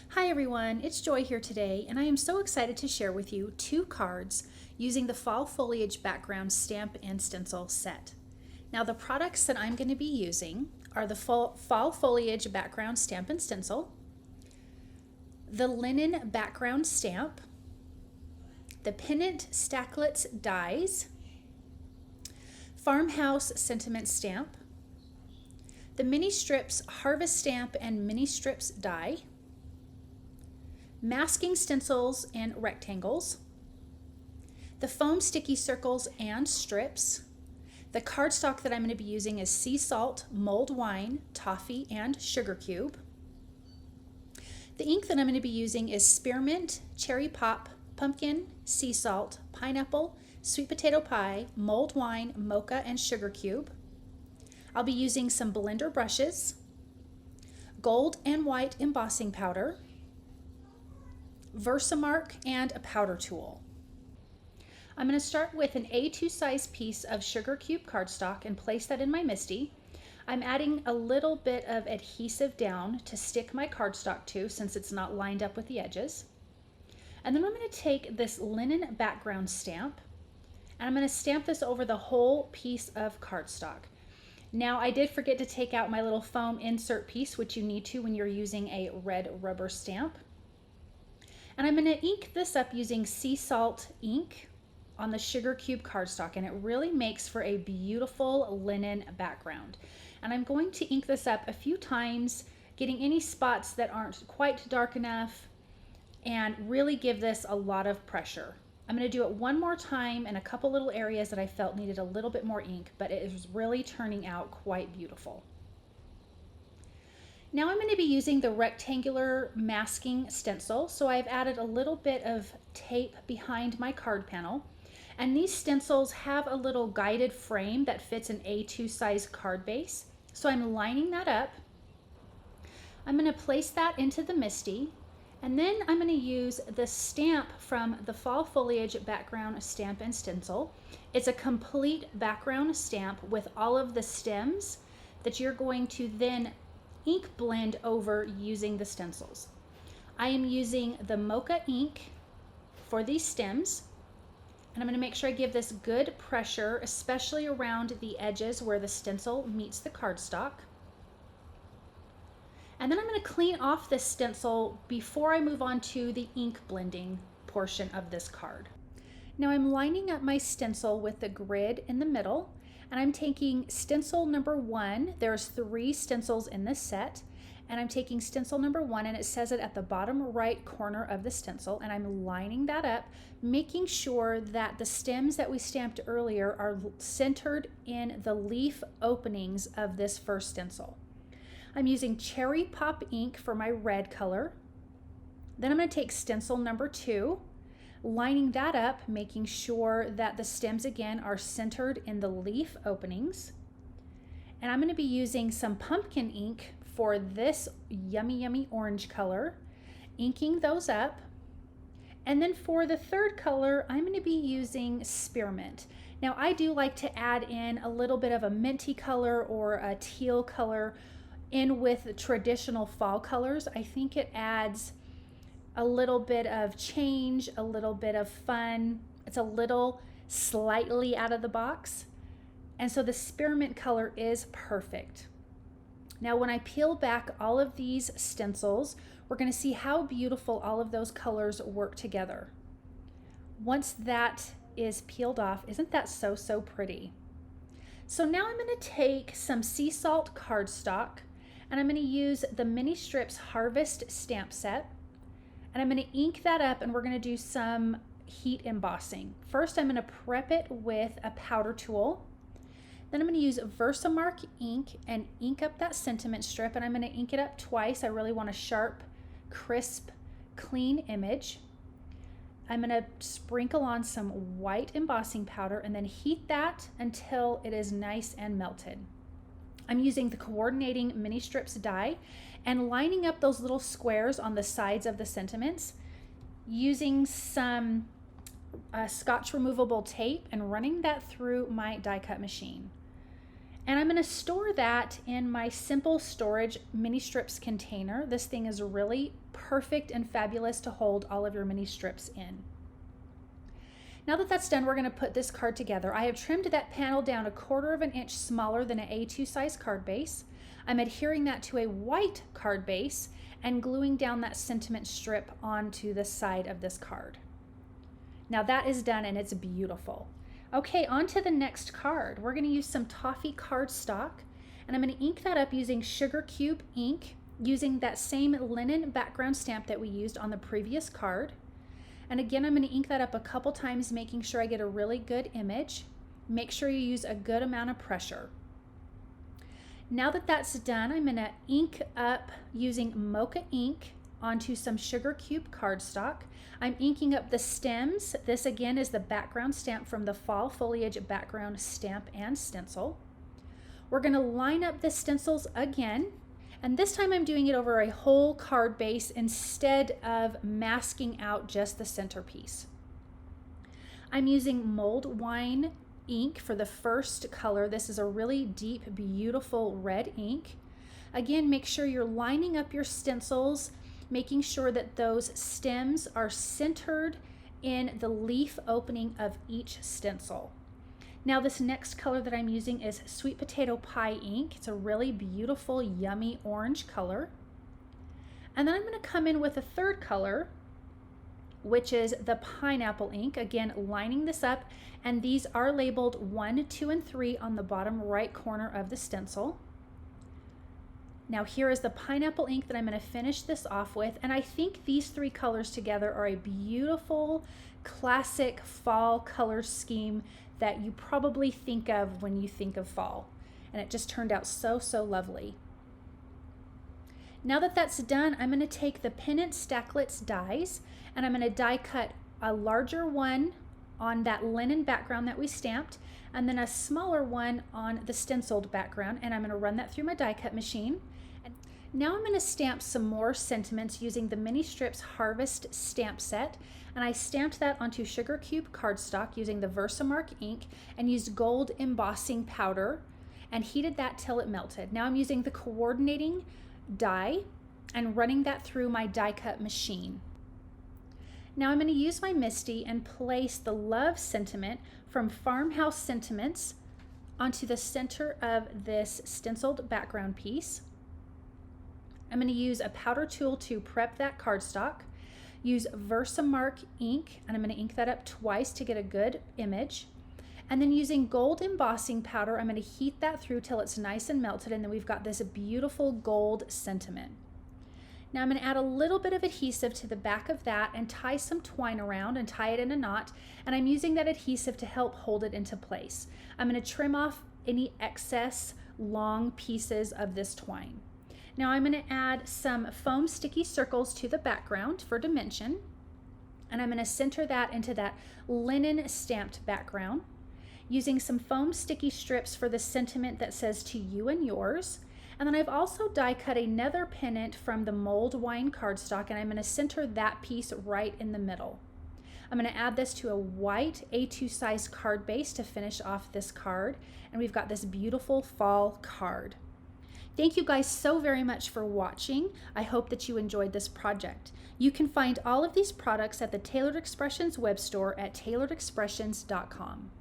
Hi everyone, it's Joy here today, and I am so excited to share with you 2 cards using the Fall Foliage Background Stamp and Stencil set. Now the products that I'm going to be using are the Fall Foliage Background Stamp and Stencil, the Linen Background Stamp, the Pennant Stacklets dies, Farmhouse Sentiments stamp, the Mini Strips Harvest Stamp and Mini Strips die, masking stencils and rectangles, the foam sticky circles and strips. The cardstock that I'm going to be using is sea salt, mulled wine, toffee, and sugar cube. The ink that I'm going to be using is spearmint, cherry pop, pumpkin, sea salt, pineapple, sweet potato pie, mulled wine, mocha, and sugar cube. I'll be using some blender brushes, gold and white embossing powder, VersaMark, and a powder tool. I'm going to start with an A2 size piece of sugar cube cardstock and place that in my MISTI. I'm adding a little bit of adhesive down to stick my cardstock to since it's not lined up with the edges. And then I'm going to take this linen background stamp and I'm going to stamp this over the whole piece of cardstock. Now I did forget to take out my little foam insert piece, which you need to when you're using a red rubber stamp. And I'm going to ink this up using sea salt ink on the sugar cube cardstock, and it really makes for a beautiful linen background. And I'm going to ink this up a few times, getting any spots that aren't quite dark enough, and really give this a lot of pressure. I'm going to do it one more time in a couple little areas that I felt needed a little bit more ink, but it is really turning out quite beautiful. Now I'm going to be using the rectangular masking stencil, so I've added a little bit of tape behind my card panel, and these stencils have a little guided frame that fits an A2 size card base, so I'm lining that up. I'm going to place that into the MISTI, and then I'm going to use the stamp from the Fall Foliage Background Stamp and Stencil. It's a complete background stamp with all of the stems that you're going to then ink blend over using the stencils. I am using the mocha ink for these stems, and I'm going to make sure I give this good pressure, especially around the edges where the stencil meets the cardstock. And then I'm going to clean off this stencil before I move on to the ink blending portion of this card. Now I'm lining up my stencil with the grid in the middle, and I'm taking stencil number 1. There's 3 stencils in this set, and I'm taking stencil number 1, and it says it at the bottom right corner of the stencil, and I'm lining that up, making sure that the stems that we stamped earlier are centered in the leaf openings of this first stencil. I'm using cherry pop ink for my red color. Then I'm going to take stencil number 2, lining that up, making sure that the stems again are centered in the leaf openings. And I'm going to be using some pumpkin ink for this yummy orange color, inking those up. And then for the third color, I'm going to be using spearmint. Now I do like to add in a little bit of a minty color or a teal color in with traditional fall colors. I think it adds a little bit of change, a little bit of fun. It's a little slightly out of the box. And so the spearmint color is perfect. Now when I peel back all of these stencils, we're going to see how beautiful all of those colors work together. Once that is peeled off, isn't that so pretty? So now I'm going to take some sea salt cardstock, and I'm going to use the Mini Strips Harvest stamp set. And I'm going to ink that up, and we're going to do some heat embossing. First, I'm going to prep it with a powder tool. Then I'm going to use VersaMark ink and ink up that sentiment strip, and I'm going to ink it up twice. I really want a sharp, crisp, clean image. I'm going to sprinkle on some white embossing powder and then heat that until it is nice and melted. I'm using the coordinating Mini Strips die and lining up those little squares on the sides of the sentiments using some Scotch removable tape and running that through my die cut machine. And I'm going to store that in my simple storage mini strips container. This thing is really perfect and fabulous to hold all of your mini strips in. Now that that's done, we're going to put this card together. I have trimmed that panel down 1/4 inch smaller than an A2 size card base. I'm adhering that to a white card base and gluing down that sentiment strip onto the side of this card. Now that is done and it's beautiful. Okay, on to the next card. We're going to use some toffee cardstock, and I'm going to ink that up using sugar cube ink, using that same linen background stamp that we used on the previous card. And again, I'm going to ink that up a couple times, making sure I get a really good image. Make sure you use a good amount of pressure. Now that that's done, I'm going to ink up using mocha ink onto some sugar cube cardstock. I'm inking up the stems. This again is the background stamp from the Fall Foliage background stamp and stencil. We're going to line up the stencils again, and this time I'm doing it over a whole card base instead of masking out just the centerpiece. I'm using mulled wine ink for the first color. This is a really deep, beautiful red ink. Again, make sure you're lining up your stencils, making sure that those stems are centered in the leaf opening of each stencil. Now this next color that I'm using is Sweet Potato Pie ink. It's a really beautiful, yummy orange color. And then I'm going to come in with a third color, which is the Pineapple ink. Again, lining this up, and these are labeled 1, 2, and 3 on the bottom right corner of the stencil. Now here is the Pineapple ink that I'm going to finish this off with, and I think these 3 colors together are a beautiful, classic fall color scheme that you probably think of when you think of fall. And it just turned out so, so lovely. Now that that's done, I'm going to take the Pennant Stacklets dies, and I'm going to die cut a larger one on that linen background that we stamped, and then a smaller one on the stenciled background, and I'm going to run that through my die cut machine. And now I'm going to stamp some more sentiments using the Mini Strips Harvest stamp set, and I stamped that onto sugar cube cardstock using the VersaMark ink and used gold embossing powder and heated that till it melted. Now I'm using the coordinating die and running that through my die cut machine. Now I'm going to use my MISTI and place the love sentiment from Farmhouse Sentiments onto the center of this stenciled background piece. I'm going to use a powder tool to prep that cardstock, use VersaMark ink, and I'm going to ink that up twice to get a good image. And then using gold embossing powder, I'm going to heat that through till it's nice and melted, and then we've got this beautiful gold sentiment. Now I'm going to add a little bit of adhesive to the back of that and tie some twine around and tie it in a knot, and I'm using that adhesive to help hold it into place. I'm going to trim off any excess long pieces of this twine. Now I'm going to add some foam sticky circles to the background for dimension, and I'm going to center that into that linen stamped background, using some foam sticky strips for the sentiment that says "to you and yours." And then I've also die cut another pennant from the mulled wine cardstock, and I'm going to center that piece right in the middle. I'm going to add this to a white A2 size card base to finish off this card, and we've got this beautiful fall card. Thank you guys so very much for watching. I hope that you enjoyed this project. You can find all of these products at the Tailored Expressions web store at tailoredexpressions.com.